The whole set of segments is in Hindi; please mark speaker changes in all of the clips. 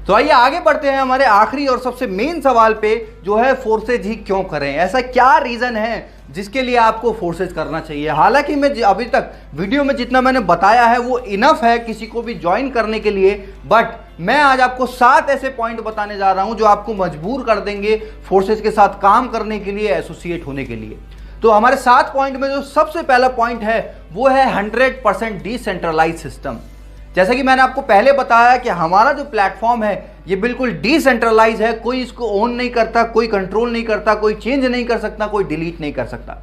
Speaker 1: तो आइए आगे बढ़ते हैं हमारे आखिरी और सबसे मेन सवाल पे, जो है फोर्सेज ही क्यों करें। ऐसा क्या रीजन है जिसके लिए आपको फोर्सेज करना चाहिए। हालांकि मैं अभी तक वीडियो में जितना मैंने बताया है वो इनफ है किसी को भी ज्वाइन करने के लिए, बट मैं आज आपको 7 ऐसे पॉइंट बताने जा रहा हूं जो आपको मजबूर कर देंगे फोर्सेज के साथ काम करने के लिए, एसोसिएट होने के लिए। तो हमारे 7 पॉइंट में जो सबसे पहला पॉइंट है वो है 100% डिसेंट्रलाइज सिस्टम। जैसा कि मैंने आपको पहले बताया कि हमारा जो प्लेटफॉर्म है ये बिल्कुल डिसेंट्रलाइज है, कोई इसको ओन नहीं करता, कोई कंट्रोल नहीं करता, कोई चेंज नहीं कर सकता, कोई डिलीट नहीं कर सकता।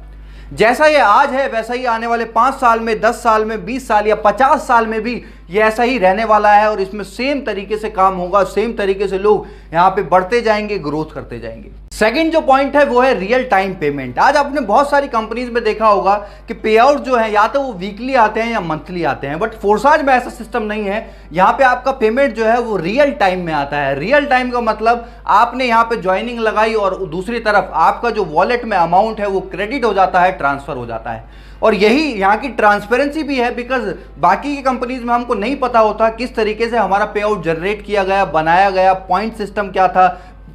Speaker 1: जैसा ये आज है वैसा ही आने वाले 5 साल में, 10 साल में, 20 साल या 50 साल में भी ये ऐसा ही रहने वाला है और इसमें सेम तरीके से काम होगा, सेम तरीके से लोग यहाँ पे बढ़ते जाएंगे, ग्रोथ करते जाएंगे। सेकंड जो पॉइंट है वो है रियल टाइम पेमेंट। आज आपने बहुत सारी कंपनीज में देखा होगा कि पे आउट जो है या तो वो वीकली आते हैं या मंथली आते हैं, बट फोर्साज में ऐसा सिस्टम नहीं है। यहाँ पे आपका पेमेंट जो है वो रियल टाइम में आता है। रियल टाइम का मतलब आपने यहाँ पे ज्वाइनिंग लगाई और दूसरी तरफ आपका जो वॉलेट में अमाउंट है वो क्रेडिट हो जाता है, ट्रांसफर हो जाता है। और यही यहाँ की ट्रांसपेरेंसी भी है, बिकॉज बाकी की कंपनीज में हमको नहीं पता होता किस तरीके से हमारा पे आउट जनरेट किया गया, बनाया गया, पॉइंट सिस्टम क्या था,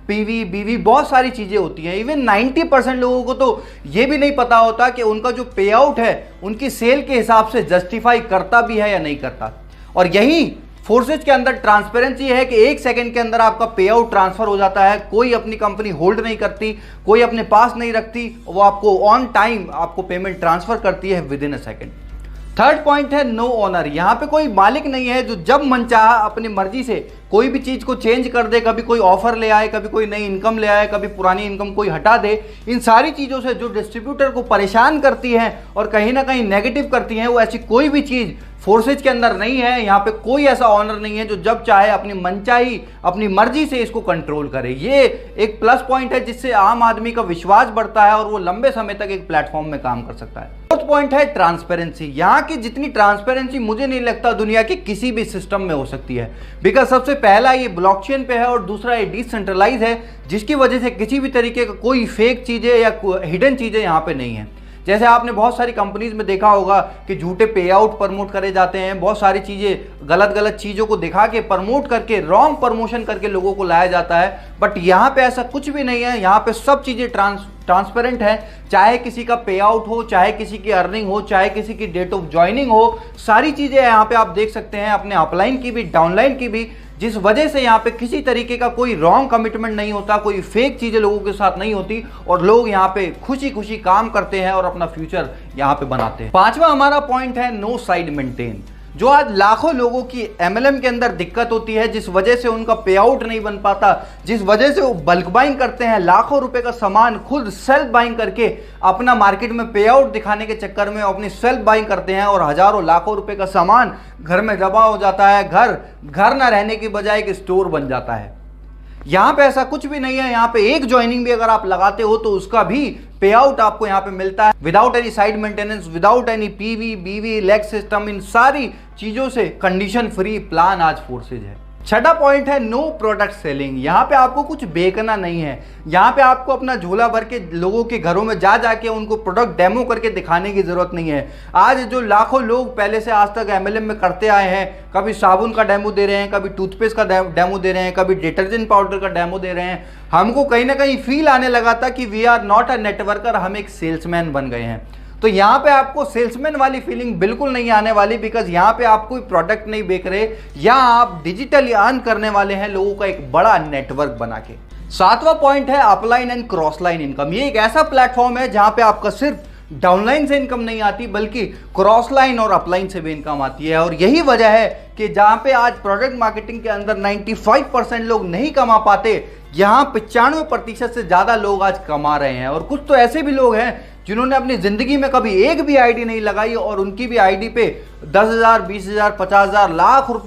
Speaker 1: पीवी बीवी बहुत सारी चीजें होती हैं। इवन 90% लोगों को तो ये भी नहीं पता होता कि उनका जो पे आउट है उनकी सेल के हिसाब से जस्टिफाई करता भी है या नहीं करता। और यही फोर्सेज के अंदर ट्रांसपेरेंसी है कि 1 सेकंड के अंदर आपका पे आउट ट्रांसफर हो जाता है, कोई अपनी कंपनी होल्ड नहीं करती, कोई अपने पास नहीं रखती, वो आपको ऑन टाइम आपको पेमेंट ट्रांसफर करती है with in a second. Third point है नो ओनर। यहाँ पे कोई मालिक नहीं है जो जब मन चाहा अपनी मर्जी से कोई भी चीज को चेंज कर दे, कभी कोई ऑफर ले आए, कभी कोई नई इनकम ले आए, कभी पुरानी इनकम कोई हटा दे। इन सारी चीजों से जो डिस्ट्रीब्यूटर को परेशान करती है और कहीं ना कहीं नेगेटिव करती हैं, वो ऐसी कोई भी चीज फोर्सेज के अंदर नहीं है। यहाँ पे कोई ऐसा ऑनर नहीं है जो जब चाहे अपनी मनचाही अपनी मर्जी से इसको कंट्रोल करे। ये एक प्लस पॉइंट है जिससे आम आदमी का विश्वास बढ़ता है और वो लंबे समय तक एक प्लेटफॉर्म में काम कर सकता है। फोर्थ पॉइंट है ट्रांसपेरेंसी। यहाँ की जितनी ट्रांसपेरेंसी मुझे नहीं लगता दुनिया के किसी भी सिस्टम में हो सकती है, बिकॉज सबसे पहला ये ब्लॉकचेन पे है और दूसरा ये डिसेंट्रलाइज है, जिसकी वजह से किसी भी तरीके का कोई फेक चीजें या हिडन चीजें यहाँ पे नहीं है। जैसे आपने बहुत सारी कंपनीज में देखा होगा कि झूठे पे आउट प्रमोट करे जाते हैं, बहुत सारी चीज़ें गलत चीज़ों को दिखा के प्रमोट करके रॉन्ग प्रमोशन करके लोगों को लाया जाता है। बट यहाँ पे ऐसा कुछ भी नहीं है। यहाँ पे सब चीज़ें ट्रांसपेरेंट है। चाहे किसी का पे आउट हो, चाहे किसी की अर्निंग हो, चाहे किसी की डेट ऑफ ज्वाइनिंग हो, सारी चीज़ें यहाँ पे आप देख सकते हैं, अपने अपलाइन की भी डाउनलाइन की भी, जिस वजह से यहाँ पे किसी तरीके का कोई रॉन्ग कमिटमेंट नहीं होता, कोई फेक चीजें लोगों के साथ नहीं होती और लोग यहाँ पे खुशी खुशी काम करते हैं और अपना फ्यूचर यहाँ पे बनाते हैं। 5वां हमारा पॉइंट है नो साइड मेंटेन। जो आज लाखों लोगों की एमएलएम के अंदर दिक्कत होती है, जिस वजह से उनका पे आउट नहीं बन पाता, जिस वजह से वो बल्क बाइंग करते हैं, लाखों रुपए का सामान खुद सेल्फ बाइंग करके अपना मार्केट में पे आउट दिखाने के चक्कर में अपनी सेल्फ बाइंग करते हैं और हजारों लाखों रुपए का सामान घर में जमा हो जाता है। घर ना रहने की बजाय एक स्टोर बन जाता है। यहाँ पे ऐसा कुछ भी नहीं है। यहाँ पे एक ज्वाइनिंग भी अगर आप लगाते हो तो उसका भी पे आउट आपको यहाँ पे मिलता है without any side maintenance, without any PV बीवी लेग सिस्टम। इन सारी चीजों से कंडीशन फ्री प्लान आज फोर्सेज है। 6वां पॉइंट है नो प्रोडक्ट सेलिंग। यहाँ पे आपको कुछ बेचना नहीं है। यहाँ पे आपको अपना झोला भर के लोगों के घरों में जाके उनको प्रोडक्ट डेमो करके दिखाने की जरूरत नहीं है। आज जो लाखों लोग पहले से आज तक एमएलएम में करते आए हैं, कभी साबुन का डेमो दे रहे हैं, कभी टूथपेस्ट का डेमो दे रहे हैं, कभी डिटर्जेंट पाउडर का डेमो दे रहे हैं, हमको कहीं ना कहीं फील आने लगा था कि we are not a networker, हम एक सेल्समैन बन गए हैं। तो यहाँ पे आपको सेल्समैन वाली फीलिंग बिल्कुल नहीं आने वाली, बिकॉज यहाँ पे आप कोई प्रोडक्ट नहीं बेच रहे, यहाँ आप डिजिटली अर्न करने वाले हैं लोगों का एक बड़ा नेटवर्क बना के। 7वां पॉइंट है upline and cross line income. ये एक ऐसा प्लेटफॉर्म है जहाँ पे आपका सिर्फ डाउनलाइन से इनकम नहीं आती बल्कि क्रॉस लाइन और अपलाइन से भी इनकम आती है। और यही वजह है कि जहाँ पे आज प्रोडक्ट मार्केटिंग के अंदर 95% लोग नहीं कमा पाते, यहाँ 95% से ज्यादा लोग आज कमा रहे हैं। और कुछ तो ऐसे भी लोग हैं जिन्होंने अपनी जिंदगी में कभी एक भी आईडी नहीं लगाई और उनकी भी आईडी पे 10,000, 20,000, 50,000, लाख रुपए